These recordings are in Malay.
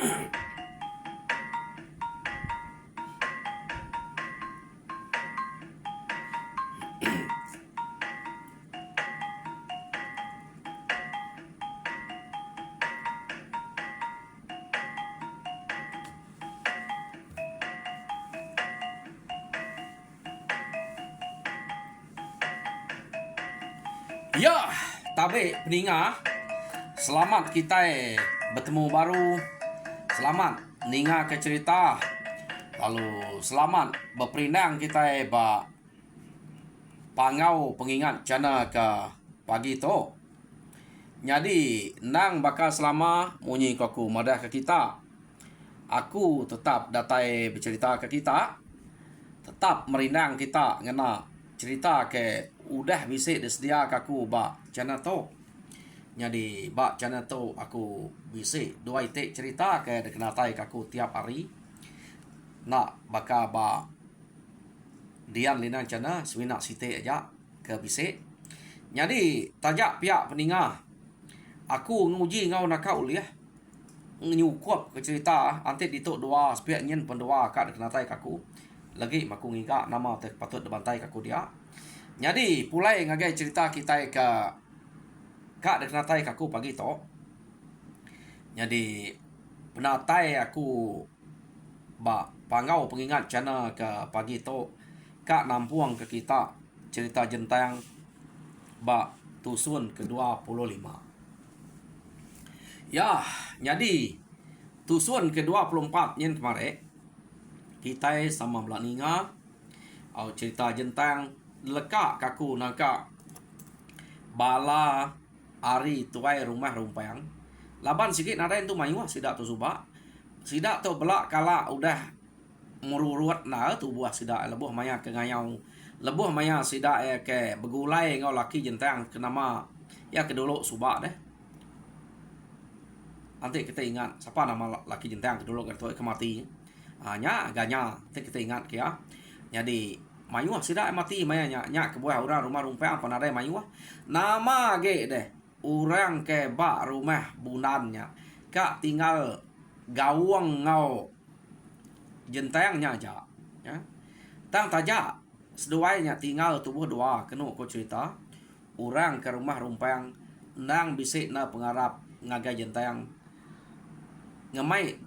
Ya, tabe peninga. Selamat kita bertemu baru. Selamat ninga ke cerita. Lalu selamat berperindang kita ba pangau pengingat cana ke pagi tu. Jadi nang bakal selama munyi aku madah ke kita. Aku tetap datai bercerita ke kita. Tetap merindang kita ngena cerita ke udah bisa disedia aku ba channel tu. Jadi ba channel tu aku bisa dua itik cerita ke dekenatai aku tiap hari. Nak baka ba dian lina channel sewinak siti aja ke bisa. Jadi tajak pihak peningah. Aku nguji ngau nak kau liah. Nyukup ke cerita anti dituk dua sepiak nyen pendua ka dekenatai aku. Lagi maku ngiga nama patut debantai kaku dia. Jadi pulai ngagai cerita kita ke kak dekenatai kaku pagi to. Jadi penatai aku ba pangau pengingat cana ke pagi to kak nampuang ke kita cerita jentang ba tusun ke-25. Ya, jadi tusun ke-24 nyen kemarin kita sama belaninga au cerita jentang lekak kaku nangka bala ari tuai rumah rumpang laban sikit nadain tu mayu sidak tu subak sidak tu belak kala udah meruruat na tu buah sidak lebuh maya ke ngayau lebuh maya sidak ke begulai ngau laki jentang ke nama ya ke dulu subak deh. Nanti kita ingat siapa nama laki jentang ke dulu ke mati. Nya agaknya kita ingat kia. Jadi mayu sida mati maya nya ke buah orang rumah rumpang panadai mayu nama ge deh orang ke bak rumah bunannya kak tinggal gawang ngau jentangnya aja ya tang tajak seduainya tinggal tubuh dua kenu ko cerita orang ke rumah rumpang nang bisik na pengarap ngagai jentang ngemai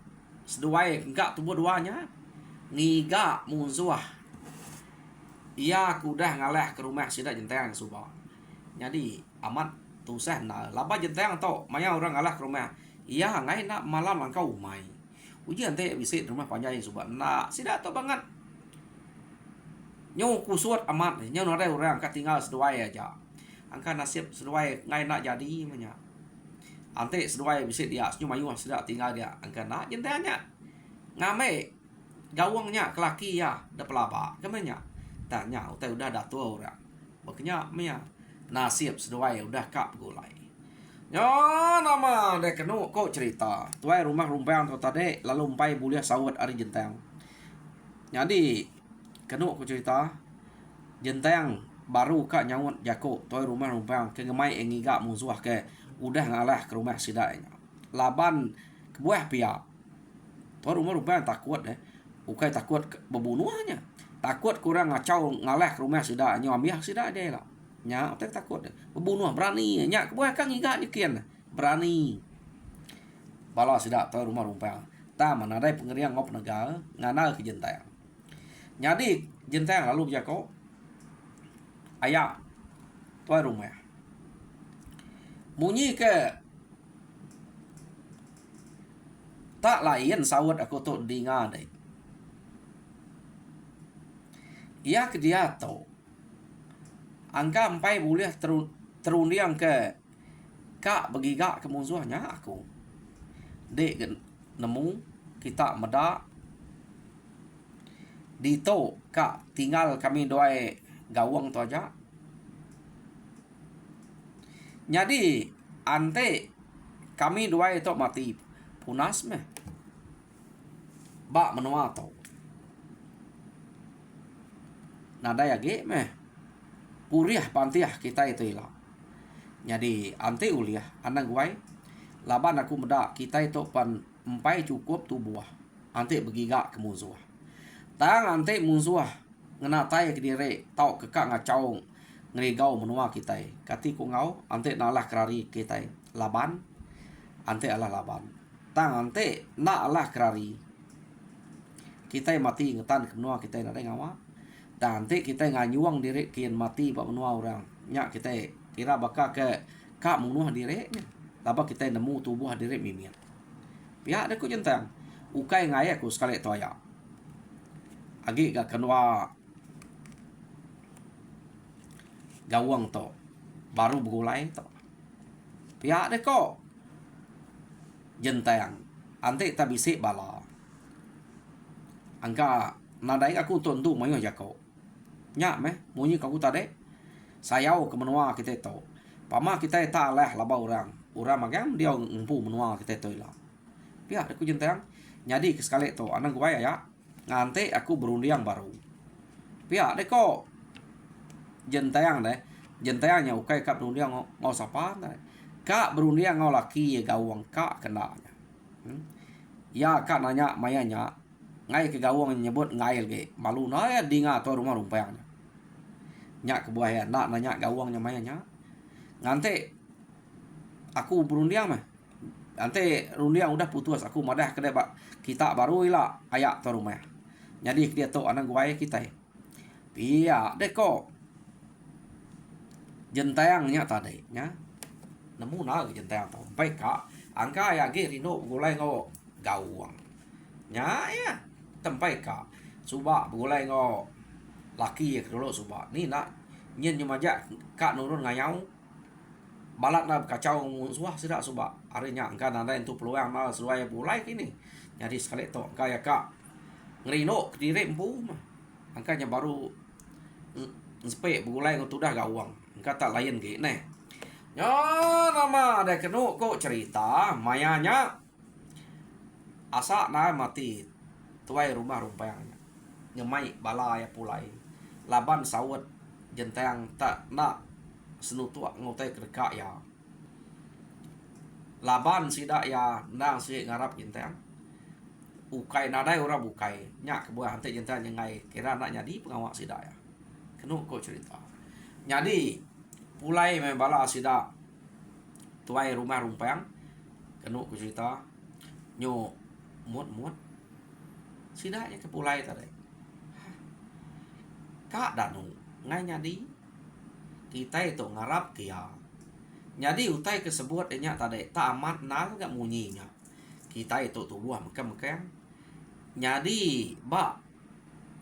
seduai enggak tubuh duanya ngiga musuh ia kudah ngalah ke rumah sida jentang subah. Jadi amat tusah na laba jentang to maya orang ngalah ke rumah. Ia ngai nak malam engkau umai. Ujian teh bisit rumah panjang subah. Nak sida to banget. Nyo kusut amat nyo nare orang kat tinggal seduai aja. Angka nasib seduai ngai nak jadi manya. Ante seduai bisit dia nyo mayu sida tinggal dia. Angka nak jentangnya ngame gawangnya kelaki ya da pelaba kemanya tanya utai udah dah tua orang makanya mia nasib seduai udah kap gulai yo nama dek kenu kok cerita tuai rumah rumpang tu tadi lalu umpai buliah sawat ari jentang jadi kenu kok cerita jentang baru kak nyawut jako tuai rumah rumpang ke ngemai engiga musuh ke udah ngalah ke rumah sidanya laban kebuah pihak tuai rumah rumpang takut deh ukai takut bebunuhnya takut kurang ngacau ngalah ke rumah sida nyo ambil sida dia lah nya otak takut bebunuh berani nya kebuah kang iga nyekian berani bala sida tu rumah rumpang ta manadai pengeriang ngop negara ngana ke jentang jadi jentang lalu jako ayak tu rumah bunyi ke tak lain sawat aku tu dengar deh. Ia ke dia tahu. Angka empai boleh terundiang ke kak begigak ke musuhnya aku. Dek nemu kita medak dito kak tinggal kami doai gawang tu aja. Jadi ante kami doai tu mati punas meh. Bak menua tau. Nadaya ge meh puriah pantiah kita itu ilah. Jadi ante uliah anang guai laban aku medak kita itu pan empai cukup tubuh ante begiga ke musuh tang ante musuh ngena tai ke dire tau kekak ngacau ngerigau menua kita kati ku ngau ante nalah kerari kita laban ante alah laban tang ante na alah kerari kita mati ngetan ke menua kita nade ngawa dan ante kita nganyuang dire kian mati bak menua orang nya kita kira baka ke kak menua dire laba kita nemu tubuh dire mimir pihak de ku jentang ukai ngaya ku sekali toya agi gak kenua gawang to baru begulai to pihak de ko jentang ante ta bisi bala angka nadai aku tontu mayo jako nya me munyi kaku tade sayau ke menua kita to pama kita ta leh laba orang magam dia ngumpu menua kita to ila pihak aku jentang nyadi ke sekali to anang gua ya ngante aku berundiang baru pihak de ko jentang jentayangnya ukai kap berundiang ngau sapa kak berundiang ngau laki gawang kak kenanya ya kak nanya mayanya ngai ke gawang nyebut ngail ge malu na ya dinga to rumah rumpayangnya nya ke buaya nak nanya gawangnya mayanya ngante aku berundiang mah ante rundiang udah putus aku madah kedai kita baru ila ayak to rumah jadi dia to anang guaya kita pia deko jentayangnya tadi nya nemu na jentayang to baik kak angka ya ge rino gulai ngo gawang nya ya tempai kak suba gulai ngo laki ya kedolo suba ni nak nyen nyumaja kak nurun ngayau balat na kacau musuh sudah suba harinya angka nanda itu peluang na sesuai bulai kini jadi sekali to kaya kak ngerino kediri empu mah angkanya baru sepe bulai ngutudah gawang angka tak lain ge neh ya nama ada kenu kok cerita mayanya asa na mati tuai rumah rumpayangnya nyemai bala ya pulai laban sawet jentang tak nak senutua ngotai kerka ya laban sidak ya nang si ngarap jentang ukai nadai ora bukai nyak kebuah hante jentang nyengai kira nak nyadi pengawak sidak ya kenu kok cerita nyadi pulai me bala sidak tuai rumah rumpang kenu kok cerita nyo mut sidaknya ke pulai tadi kak danu ngai nyadi kita itu ngarap kia jadi utai kesebut nya tadi tak amat nal gak munyinya kita itu tubuh mekam jadi ba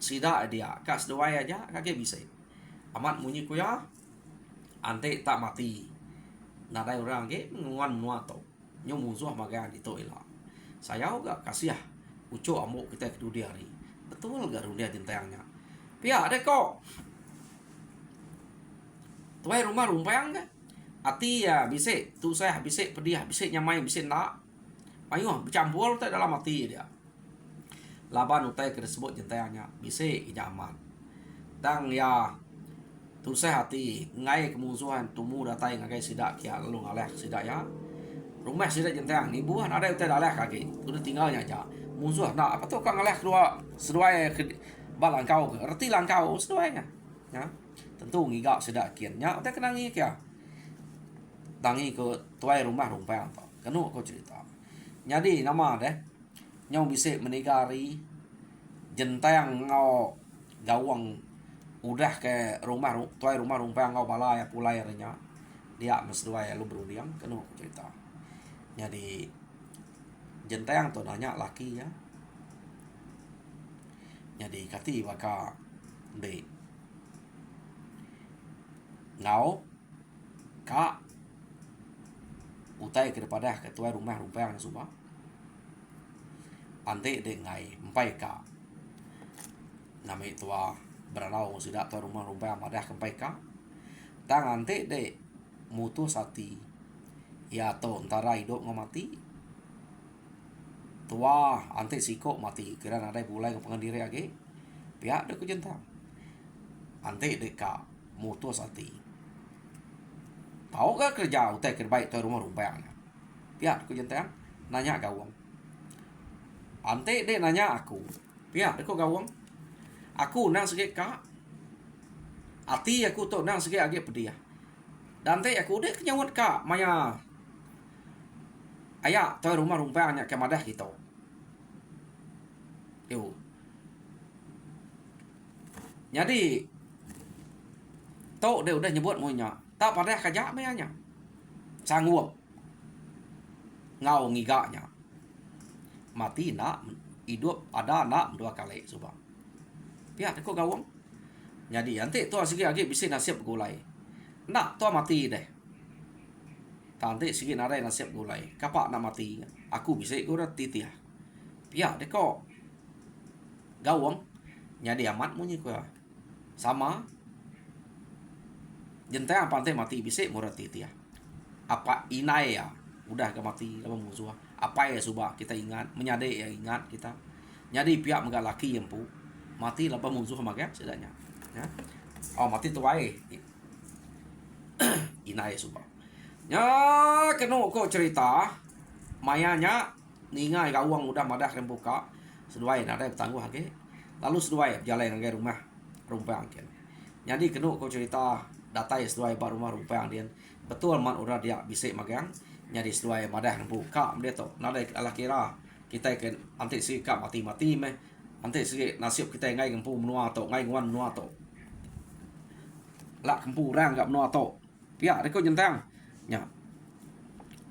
sida dia kas doai aja kage bisa amat munyi kuya ante tak mati nadai orang ke nguan nuato nyo musuh maga di to ila saya gak kasih ya uco amuk kita ke dunia hari betul gak dunia jentayangnya pihak ada kok tuai rumah rumpayang kan ati ya bisa tu saya bisa pedih bisa nyamai bisa nak ayo bercampur tak dalam hati dia laban utai tersebut jentayangnya bisa ijaman tang ya tu saya hati ngai kemusuhan tumu datai ngagai sidak kia lalu ngaleh sidak ya rumah sidak jentayang ni buah ada utai daleh kaki udah tinggalnya aja musuh nak apa tu kang ngaleh kedua seduai balangkau erti langkau seduainya ya tentu ngigak sedak kiannya udah kenangi kia tangi ke tuai rumah rumpayang to kenu ko cerita jadi nama deh nyong bisa menigari jentayang ngau gawang udah ke rumah tuai rumah rumpayang ngau bala ya pulai renya dia mesduai lu berundiang kenu ko cerita jadi jentayang to nanya laki ya jadi kati baka de ngau kak utai kepada ketua rumah rumpayang suba ante de ngai empai ka nama tua beranau sudah tua rumah rumpayang madah kempai ka tang ante de mutu sati ya to antara hidup ngomati tua ante siko mati kira ada bulai ke diri age pihak de kujentang ante de ka mutu sati tahu gak kerja utai kerbaik tuh rumah rumpayang pihak ku jentang nanya gawang Ante dia nanya aku. Pihak dia kok gawang. Aku nang sikit kak. Ati aku tu nang sikit agak pedih. Dan te aku dia kenyawat kak. Maya. Ayah tu rumah rumpanya ke madah gitu. Yo. Jadi tu dia udah nyebut munya. Tak padah kajak mayanya. Sanggup. Ngau ngigaknya. Mati nak. Hidup ada nak dua kali subang. Pihak aku gawang. Jadi nanti tu sikit lagi bisa nasib gulai. Nak tu mati deh. Nanti sikit narai nasib gulai. Kapak nak mati. Aku bisa gura titiah. Pihak deh kok. Gawang. Jadi amat munyi ku. Sama. Jenteng pantai mati bisa murah titiah. Apa inai ya. Udah ke mati lama musuh. Apa ya subah kita ingat. Menyadek ya ingat kita. Jadi pihak megak laki yang pu. Mati lapa musuh maga sedanya. Ya. Oh mati tuai. Inai subah. Ya kena ko cerita. Mayanya ningai gawang udah madah rembuka. Seduai ada bertangguh lagi. Lalu seduai jalan ke rumah rumpang kan. Jadi kena ko cerita datai seduai bar rumah rumpang dia. Betul man udah dia bisik magang. Jadi seduai madah rembuka dia tu. Nada ala kira kita kan anti sikap mati-mati meh. Anti sikit nasib kita ngai kempu menua tu, ngai nguan menua tu. Lak kempu rang gak menua tu. Pihak dia ko jentang. Ya.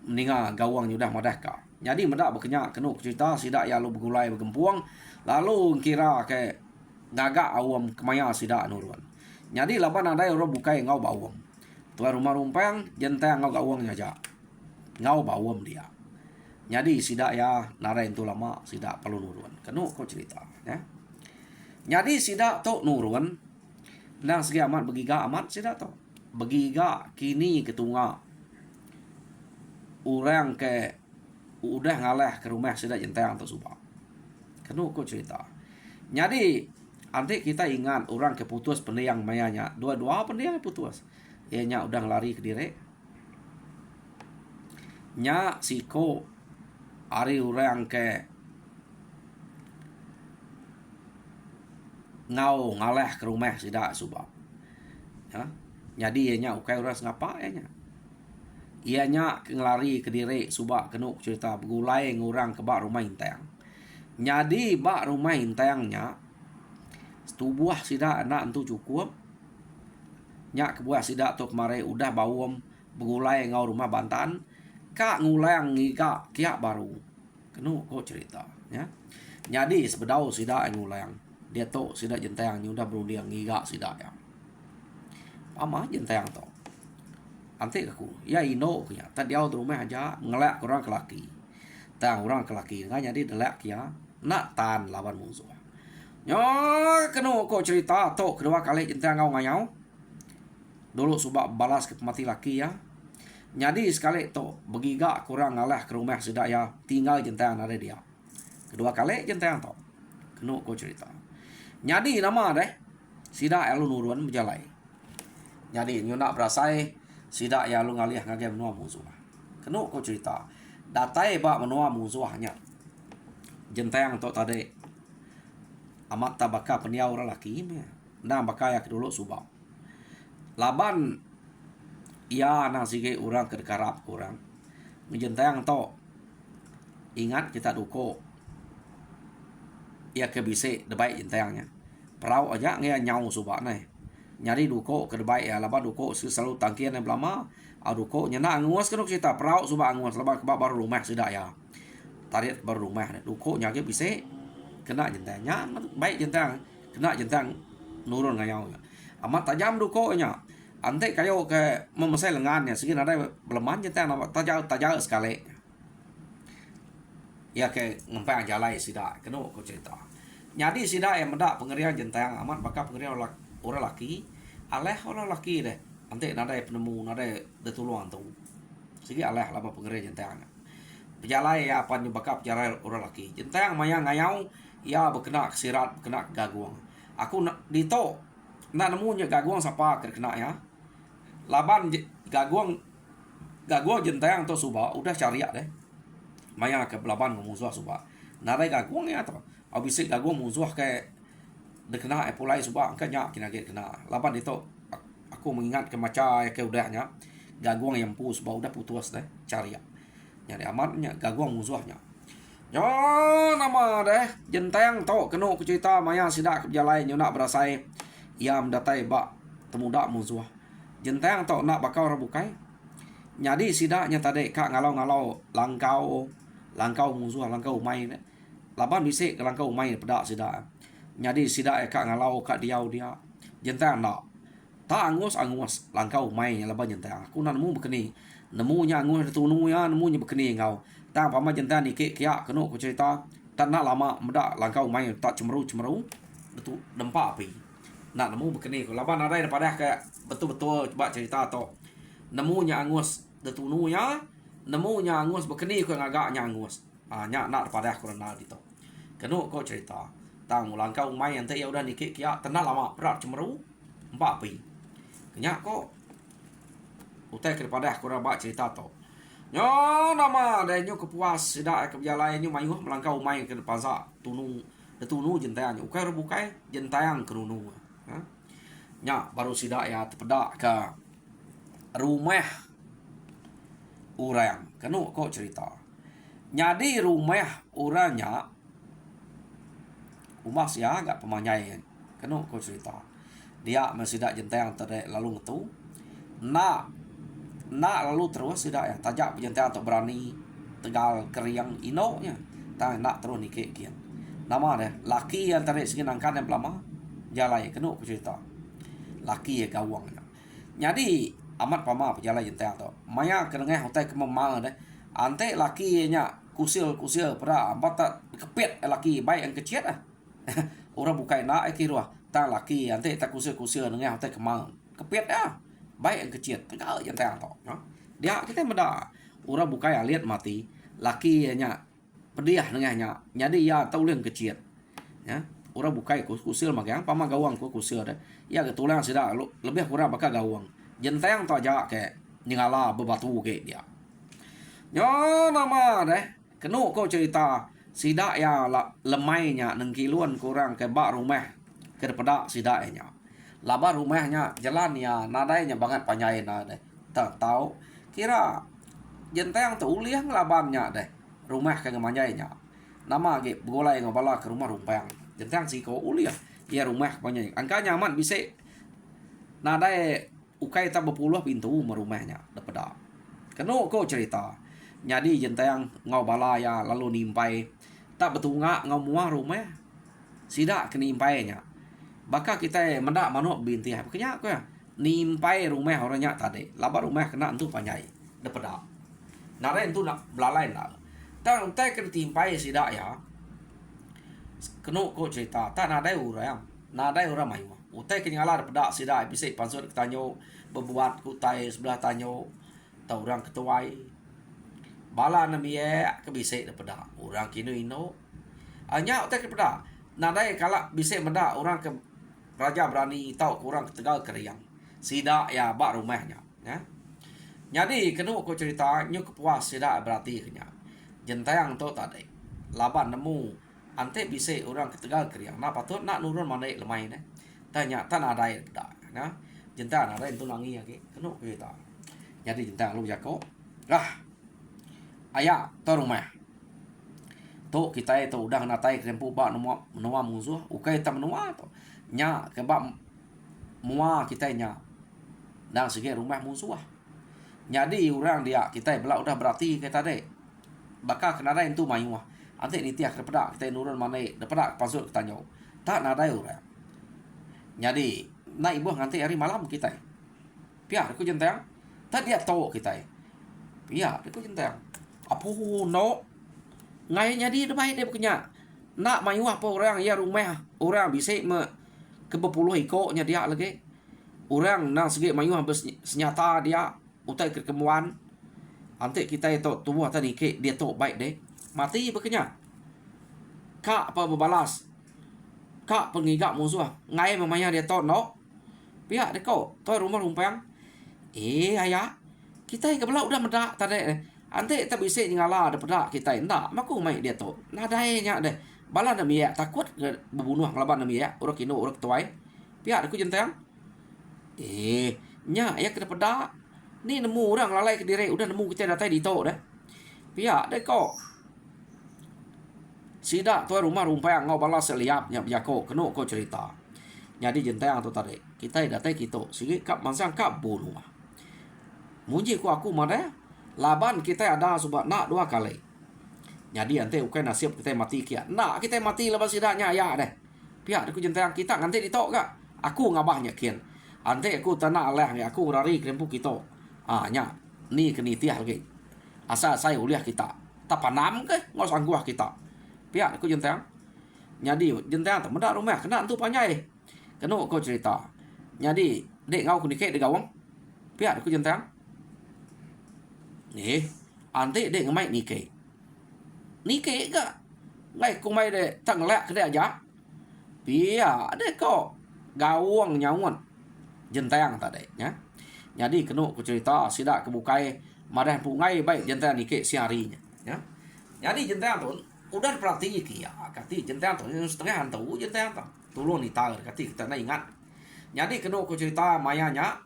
Meninga gawang udah madah ka. Jadi medak berkenyak kena cerita sidak ya lu bergulai bergempuang lalu kira ke gagak awam kemaya sidak nuruan. Jadi laban ada orang bukai ngau bawam. Tuan rumah rumpang jentang ngau gawang aja. Ngau bawam dia. Jadi sidak ya narai itu lama sidak perlu nuruan. Kena kau cerita ya. Jadi sidak tu nuruan nang segi amat begiga amat sidak tu. Begiga kini ketunga orang ke udah ngalah ke rumah sidak jentang tu subah. Kena kau cerita. Jadi nanti kita ingat orang keputus pendiang mayanya. Dua-dua pendiang putus. Ianya udah lari ke diri. Nya siko ari orang ke ngau ngalah ke rumah sidak subah. Ya. Jadi ianya ukai orang ngapa ianya. Ianya ngelari ke diri subak kena cerita bergulai ngurang ke bak rumah intang. Jadi bak rumah intangnya tubuh sidak anak entu cukup. Nyak kebuah sidak tu kemarin udah bawam bergulai ngau rumah Bantan. Kak ngulang ngika kiak baru. Kena kau cerita ya. Jadi sebedau sidak ngulang. Dia tu sidak jentang udah berundiang ngika sidak ya. Ama jentang tu. Nanti aku, ya ino punya. Tadi dia tu rumah aja ngelak orang kelaki. Tang orang kelaki nggak jadi delak ya. Nak tan lawan musuh. Nyo kena kau cerita tu kedua kali jentang ngau ngayau. Dulu subak balas ke mati laki ya. Jadi sekali tu begiga kurang ngalah ke rumah sidak ya. Tinggal jentang ada dia. Kedua kali jentang tu. Kena kau cerita. Jadi nama deh. Sidak elu nuruan berjalai. Jadi nyo nak berasai. Sidak ya lu ngalih ngage menua musuh. Kena kau cerita. Datai bak menua musuh hanya. Jentang tu tadi. Amat tabaka peniau orang laki. Nah baka ya dulu subak. Laban. Ya nang sige orang kedekarap kurang. Jentang tu. Ingat kita duko. Ya kebisik debaik jentangnya. Perau aja nge nyau subak nih. Nyari duko ke debai ya laba duko selalu tangkian yang lama duko nyana angus kan kita perau subak angus laba kebak baru rumah sudah ya tarik baru rumah duko nyage bisa kena jentangnya baik jentang kena jentang nurun ngayau amat tajam duko nya ante kayo ke memesai lengannya segini ada beleman jentang tajam sekali ya ke ngempang jalai sida kena ko cerita nyadi sida yang mendak pengerian jentang amat bakal pengerian orang laki aleh orang laki deh nanti nada penemu nada detuluan tu segi aleh lama pengeri jentang pejalai ya apa nyebakap pejalai orang laki jentang maya ngayau ya berkena kesirat berkena gaguang aku dito nak nemunya gaguang siapa kena ya laban gaguang jentang tu subah udah cari deh maya ke laban musuh subah Narai gaguang ya to. Abisik gaguang musuh ke de kena pulai subak kan nya kena get kena. Laban itu aku mengingat ke maca ke udahnya gaguang yang pus bau udah putus deh cari ya. Nyari amatnya gaguang musuhnya. Yo nama deh jenteng to kenu ku cerita maya sidak kejalai nyuna berasai iam datai bak temuda musuh. Jenteng to nak bakau rebukai. Nyadi sidaknya tadi kak ngalau-ngalau langkau musuh langkau main. Laban bisik ke langkau main pedak sidak. Nyadi sidak kak ngalau kak diau dia. Jenteng nak. Tak angus langkau main laban jenteng. Aku nak nemu bekeni. Nemunya angus tunu ya nemunya bekeni ngau. Tang pama jenteng ni kia kenu ku cerita. Tak nak lama medak langkau main tak cemeru. Betul dempak api. Nak nemu bekeni ku. Laban ada daripada kayak betul-betul coba cerita to. Nemunya angus detunu ya. Nemunya angus bekeni ku ngagaknya angus. Nya nak daripada aku renal gitu. Kenu kau cerita. Tang langkau main ente ya udah nikik kia tenang lama berat cemeru. Empat api. Kenyak kok. Utai kepada aku rabak cerita to. Nyo nama ada nyo kepuas sidak ke berjalan nyo mayuh melangkau main ke depan sa tunu jentayang ukai rebukai jentayang kerunu. Ha? Nya baru sidak ya terpedak ke rumah orang. Kenu kok cerita. Nyadi rumah orangnya rumah sia agak pemanyai. Kenu kok cerita. Dia mesidak jentayang tadi lalu ngetu. Nak lalu terus tidak ya tajak jentayang untuk berani tegal keriang inonya. Tak nak terus nikik kian. Nama deh laki yang tadi segini angkat yang lama jalai kenu ku cerita. Laki ya gawangnya. Jadi amat pama pejalai jentayang tu. Maya kenengah hotel ke memang deh. Ante laki nya kusil pada ambat tak kepet laki baik yang kecil ah. Orang bukai nak kirua. Tak laki ante tak kusil nengah hotel kemang. Kepet dah. Baik yang kecil tegal jentayang tu. No? Dia kita meda orang bukai lihat mati laki nya pediah nengahnya. Jadi ya tahu yang kecil. Ya. Orang bukai kusil magang pama gawang kusil deh. Ya ketulang sudah lebih kurang bakal gawang. Jentayang tu aja ke nyengala bebatu ke dia. Yo nama deh. Kenu kau cerita sidak ya lemainya nengkiluan kurang ke bak rumah ke depan sidaknya. Laba rumahnya jalan ya nadainya banget panyain deh. Tak tahu kira jentayang tu uliang labannya deh. Rumah ke ngemanyainya. Nama ge boleh ngobala ke rumah rumpang. Jentayang si kau uliang ya rumah panyain. Angka nyaman bisa nadai ukai tak berpuluh pintu rumahnya depada. Kenu kau cerita. Jadi jentayang ngau bala ya lalu nimpai tak betunga ngau muah rumah. Sidak ke nimpainya. Baka kita mendak manuk binti kenyak ko ya. Nimpai rumah orangnya tadi. Laba rumah kena entu panjai depada. Nare entu nak belalai nak. Tang tai kena timpai sidak ya. Kenu kau cerita tak nadai orang. Nadai orang mayu. Utai kenyala depada sidak bisa pansut ketanyo berbuat kutai sebelah tanyo. Tau orang ketuai. Bala namie ke bisa depada. Orang kini ino. Anya utai depada. Nadai kalau bisa menda orang ke raja berani tahu kurang ketegal keriang. Sidak ya bak rumahnya. Ya. Jadi kenu aku cerita nyu kepuas sidak berarti kenya. Jentayang tu tadi. Laban nemu ante bisa orang ketegal keriang. Nak patut nak nurun mana lemai ne. Tanya tan ada dah. Ya. Jentayang ada itu nangi lagi. Kenu cerita. Jadi jentayang lu jako. Ayah tu rumah. Tu kita itu udah natai kempu bak menua musuh. Ukai tak menua tu. Nya kebab mua kita nya dan segi rumah musuh. Jadi orang dia kita belak udah berarti kita deh. Bakal kena ada itu mayu. Ante ni tiak depada kita nurun mana depada pasuk kita nyo. Tak nadai orang. Jadi nak ibu nanti hari malam kita. Biar aku jentayang. Tak dia tahu kita. Biar aku jentayang. Apa no? Ngai jadi debai dia punya. Nak mayu apa orang ya rumah orang bisa ke berpuluh ikutnya dia lagi. Orang nang segi mayu habis senyata dia utai kekemuan. Ante kita itu tubuh tadi ke dia tu baik deh. Mati bekenya. Kak apa berbalas. Kak pengigak musuh. Ngai memangnya dia tu no. Pihak dia kau. Tu rumah rumpang. Ayah. Kita ke belah udah medak tadi. Ante tak bisa ngala ada pada kita ndak maku mai dia tu. Nadainya deh. Bala na miya takut berbunuh ngelaban na miya urak kino urak tuai. Pihak aku jentang. Nya ya kena pada. Ni nemu orang lalai ke diri udah nemu kita datai di to dah. Pihak deh kok. Sida tuai rumah rumpang ngau bala seliap nya biako keno ko cerita. Jadi jentang tu tadi. Kita datai kita sigi kap mansang kap bunuh. Munji ku aku mana laban kita ada sebab nak 2 kali. Jadi ante ukai nasib kita mati kia. Nak kita mati lepas sidanya ya deh. Pihak aku jentang kita nanti ditok gak. Aku ngabahnya kian. Ante aku tanah aleh aku rari krempu kita. Nya ni kenitiah lagi. Asa saya uliah kita. Tapanam ke ngos angguah kita. Pihak aku jentang. Jadi jentang tak mendak rumah kena tu panjai. Kena kau cerita. Jadi dek ngau kunikek de gawang. Pihak aku jentang. Ante dek ngamai nike. Nike gak. Ngai kumai de tang lek ke de aja. Pia de kok gawang nyawan. Jentang tadi ya. Jadi kena ku cerita sidak kebukai madah pungai baik jentang nike siarinya ya. Jadi jentang tu udah perhati kia. Kati jentang tu setengah hantu jentang tu. Tulung ni tar kati kita nak ingat. Jadi kena ku cerita mayanya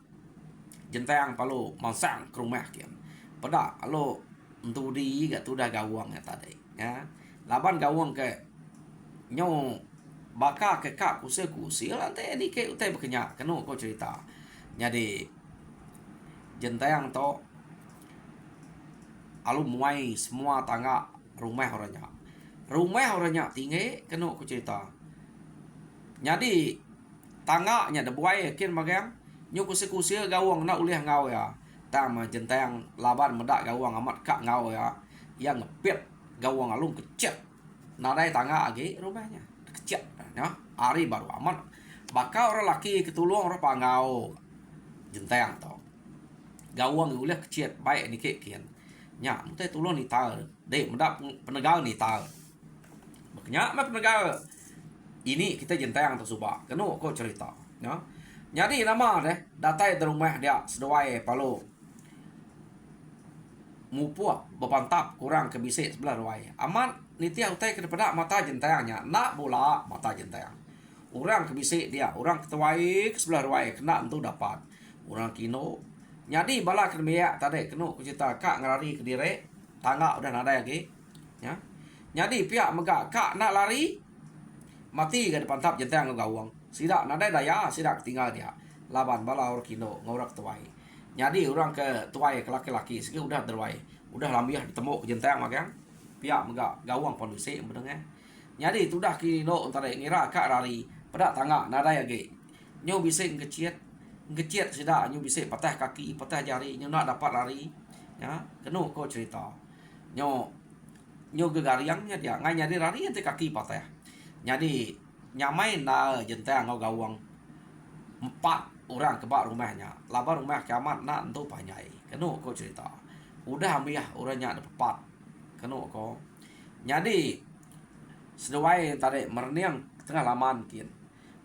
jentang palu mansang ke rumah kia. Pada alo untuk di gak tu dah gawang ya tadi ya. Laban gawang ke nyo baka ke kak kusi lah teh ni ke utai berkenyak kena kau cerita. Jadi jentang to alu muai semua tangga rumah orangnya. Rumah orangnya tinggi kena kau cerita. Jadi tangga ada buai kin bagang nyo kusi gawang nak ulih ngau ya. Tama jentang laban medak gawang amat kak ngau ya. Yang ngepit gawang alung kecil. Nadai tangga lagi rumahnya kecil ya. Ari baru amat. Bakal orang laki ketulung orang pangau. Jentang to. Gawang ulah kecil baik ni kian. Nya mutai tulung ni tar. Dek medak penegal ni tar. Maknya mah penegal. Ini kita jentang tu subah. Kena kau cerita ya. Jadi nama deh datai di rumah dia seduai palu mupua bepantap kurang ke bisik sebelah ruai. Aman niti utai ke depan mata jentayangnya nak bola mata jentayang. Orang ke bisik dia, orang ketuai ke sebelah ruai kena tentu dapat. Orang kino. Jadi bala ke meyak tadi kena ku cerita kak ngelari ke diri, tangga udah ada lagi. Ya. Jadi pihak megak kak nak lari mati ke depan tap jentayang gawang. Sidak nadai daya, sidak tinggal dia. Laban bala orang kino ngorak tuai. Jadi orang ke tuai ke laki-laki segi udah terwai. Udah lambiah ditemu ke jentang magang. Pihak megak gawang pon bisik mendengar. Jadi tu dah kino antara ngira kak rari pada tangga nadai lagi. Nyo bisik ngecit sidak nyo bisik patah kaki, patah jari, nyo nak dapat lari. Ya, kena kau cerita. Nyo gegariangnya dia ngai nyari lari nanti kaki patah. Jadi nyamai na jentang ngau gawang 4 orang ke bak rumahnya. Laban rumah kiamat nak entu panjai. Kena kau cerita. Udah ambiah orangnya ada 4. Kena kau. Jadi seduai tadi merniang tengah laman kin.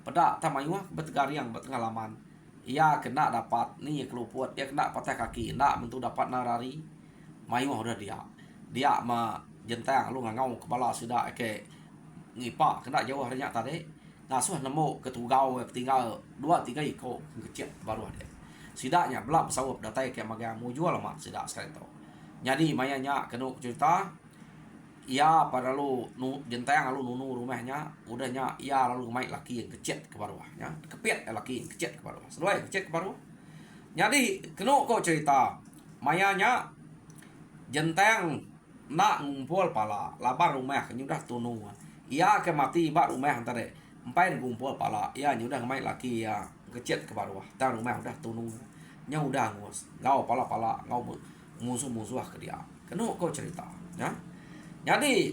Pada tamayuah bertegariang bertengah laman. Ia kena dapat ni keluput, dia kena patah kaki, nak mentu dapat narari. Mayuah udah dia. Dia ma jentang lu ngau kepala sudah ke ngipak kena jauh harinya tadi. Ngasuh nemu ketugau tinggal 2-3 ikut kecil baru ada. Sidaknya belak pesawat datai ke magang mau jual mak sidak sekali tu. Jadi mayanya kena cerita ia pada lu jentang lu nunu rumahnya udahnya ia lalu mai laki yang kecil ke bawah ya. Kepit laki yang kecil ke bawah. Seluai kecil ke bawah. Jadi kena kau cerita mayanya jentang nak ngumpul pala labar rumah nyudah tunu. Ia ke mati bak rumah tadi. Empai ngumpul pala ya nyudah mai laki ya kecil ke bawah. Tang rumah udah tunu. Nya udah ngos. Ngau pala ngau musuh-musuh ke dia. Kena kau cerita ya. Jadi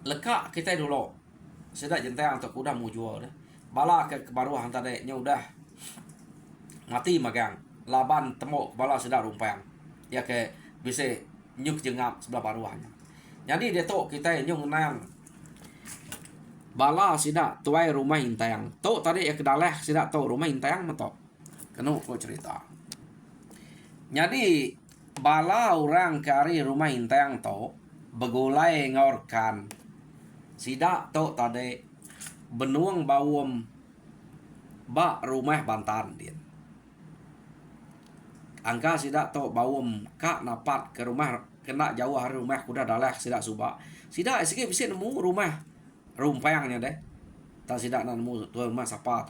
lekak kita dulu. Sedak jentang untuk udah mau jual dah. Bala ke baruah tadi nya udah mati magang. Laban temu bala sedak rumpang. Ya ke bisa nyuk jengap sebelah baruahnya. Jadi dia tu kita nyung nang bala sidak tuai rumah intang. Tu tadi ya kedalah sidak tu rumah intang metok. Kena kau cerita. Jadi bala orang kari rumah intang to begulai ngorkan sida to tade benuang bawum ba rumah bantan dia angka sida to bawum kak napat ke rumah kena jauh hari rumah kuda dalah sida suba sida sikit bisa nemu rumah rumpangnya deh tak sida nemu tuan rumah sapa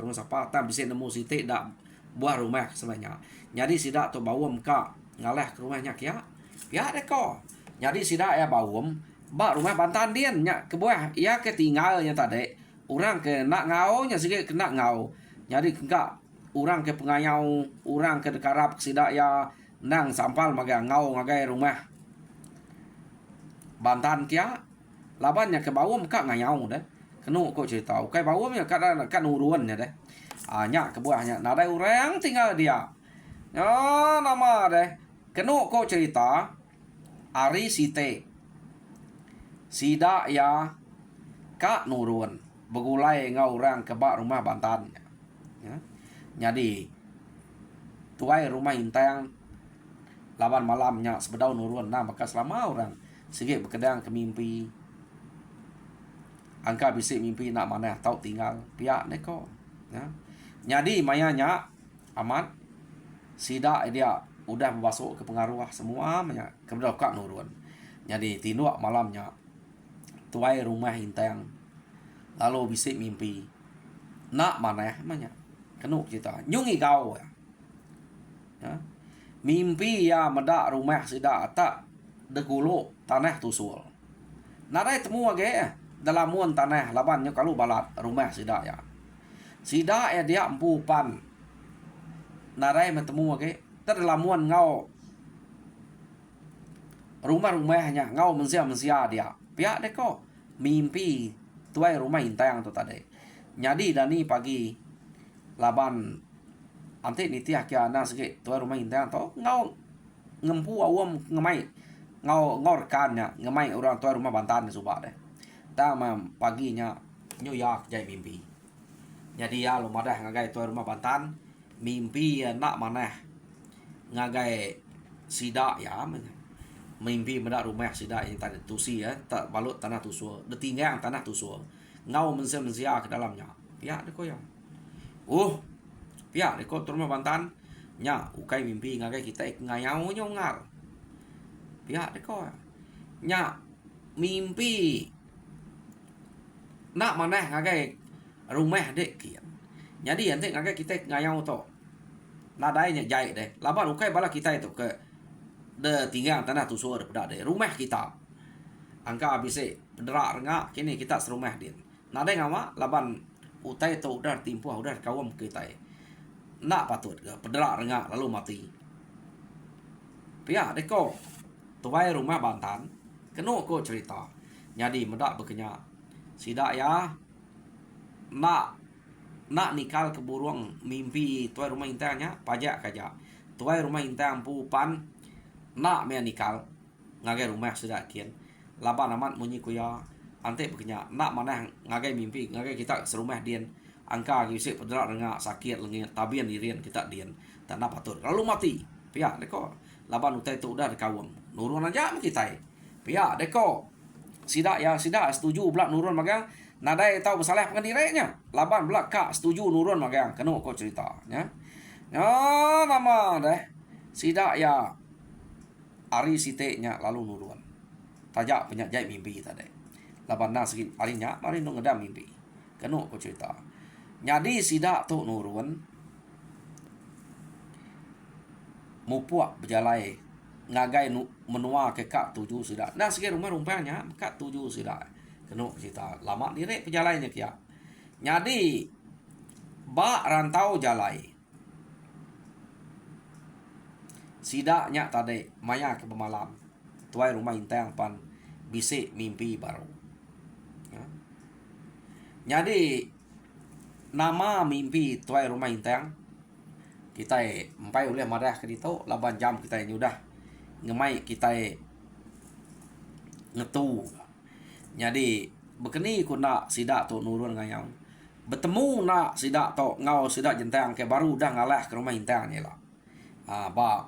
tak bisa nemu siti dak buah rumah sebenarnya jadi sida to bawum kak ngalah ke rumahnya kia ya deh kok jadi sida ya bawum ba rumah bantan dia nya ke buah ya ketinggalnya tadi orang ke nak ngau nya sikit kena ngau jadi enggak orang ke pengayau orang ke dekarap sida ya nang sampal maga ngau ngagai rumah bantan kia labannya ke bawum kak ngayau deh kenu kok cerita kai bawumnya kan uruannya deh nya ke buahnya nadai orang tinggal dia nama deh kenu kok cerita ari site sida ya kak nurun begulai ngau orang ke bak rumah bantan ya. Jadi tuai rumah intang lawan malamnya sebedau nurun nah maka selama orang sikit berkedang ke mimpi angka bisik mimpi nak mana tahu tinggal pihak neko ya. Jadi mayanya amat sida dia udah masuk ke pengaruh semua ke kak nurun jadi tindak malamnya tuai rumah intang lalu bisik mimpi nak mana manya kenu kita nyungi kau ya. Mimpi ya medak rumah sida tak degulu tanah tusul nadai temu age dalam muan tanah labannya kalau balat rumah sida ya sida ya dia empupan nadai metemu age terlamuan ngau rumah-rumahnya ngau mensia dia pihak deko mimpi tuai rumah intang tu tadi nyadi dani pagi laban ante nitia kia na sikit tuai rumah intang to ngau ngempu awam ngemai ngau rekannya ngemai orang tuai rumah bantan subak deh tamam paginya New York jai mimpi jadi ya lo madah ngagai tuai rumah bantan mimpi nak mana ngagai sida ya mimpi mendak rumah sida yang tadi tusi ya tak balut tanah tusul detinggang tanah tusul ngau mensia ke dalamnya pihak deko ya pihak deko rumah bantan nya ukai mimpi ngagai kita ngayau nyongar pihak deko nya mimpi nak mana ngagai rumah dek kian jadi nanti ngagai kita ngayau to nadainya jai deh laban ukai bala kita itu ke de tinggal tanah tusur pada de rumah kita angka abise pedera renga kini kita serumah din nadai ngama laban utai itu udah timpuh udah kawam kita nak patut ke pedera renga lalu mati pia deko tuai rumah bantan kenu ko cerita jadi medak bekenya sida ya nak nikal ke burung mimpi tuai rumah intangnya pajak kaja tuai rumah intang pupan nak me nikal ngagai rumah sudah kian laban amat munyi kuya ante bekenya nak mana ngagai mimpi ngagai kita serumah dian angka gisik pedrak renga sakit lengi tabian dirian kita dian tak nak patut lalu mati pihak deko laban utai tu udah dikawam nurun aja kita pihak deko sida setuju belak nurun magang nadai tahu bersalah pengendirenya laban belak kak setuju nurun magang kena kau cerita ya nama deh sida ya ari siteknya lalu nurun tajak penyak jai mimpi tadi laban na sikit arinya mari nu ngedam mimpi kena kau cerita jadi sida tu nurun mupuak berjalai ngagai menua ke kak tuju sida nah sikit rumah rumpanya kak tuju sida kena cerita lama direk pejalainya kia jadi ba rantau jalai sidaknya tadi maya ke pemalam tuai rumah intang pan bisik mimpi baru ya. Jadi nama mimpi tuai rumah intang kita empai oleh marah ke dito laban jam kita nyudah ngemai kita ngetu jadi bekeni ku nak sidak tu nurun ngayang bertemu nak sidak tu ngau sidak jentang ke baru dah ngalah ke rumah intang ni lah ba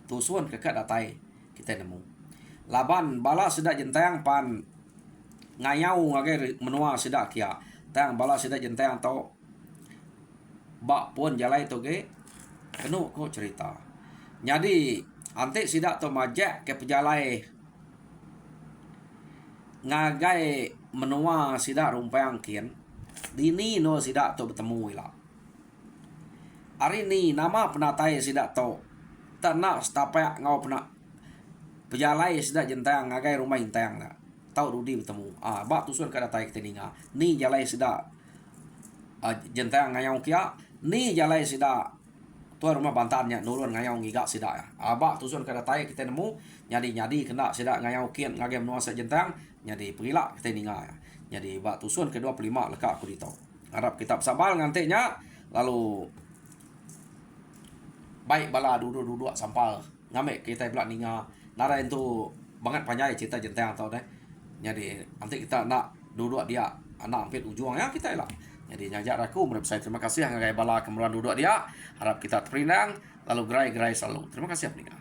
tusun kekat datai kita nemu. Laban bala sedak jentang pan ngayau ngagai menua sedak kia. Tang bala sedak jentang tau bak pun jalai toge kenu ko cerita. Jadi ante sidak to majak ke pejalai ngagai menua sidak rumpang kian. Dini no sidak to bertemu ila. Hari ni nama penatai sidak to tak nak setapak ngau pena pejalai sidak jentang ngagai rumah intang na. Tau rudi bertemu. Bak tusun ka datai kita ninga. Ni jalai sidak jentang ngayau kia. Ni jalai sidak tuan rumah bantannya nurun ngayau ngigak sidak ya. Bak tusun ka datai kita nemu. Nyadi kena sidak ngayau kian ngagai menua sa jentang. Jadi pergilah kita ninga ya. Jadi bak tusun ke-25 lekak aku ditau. Harap kita bersabar ngantiknya. Lalu baik bala duduk sampal ngamek kita pula ninga. Nara itu banget panjang cerita jentang tau deh. Jadi nanti kita nak duduk dia anak hampir ujung ya kita lah. Jadi nyajak aku menurut saya terima kasih ngagai bala kemudian duduk dia. Harap kita terperinang lalu gerai selalu. Terima kasih apnika.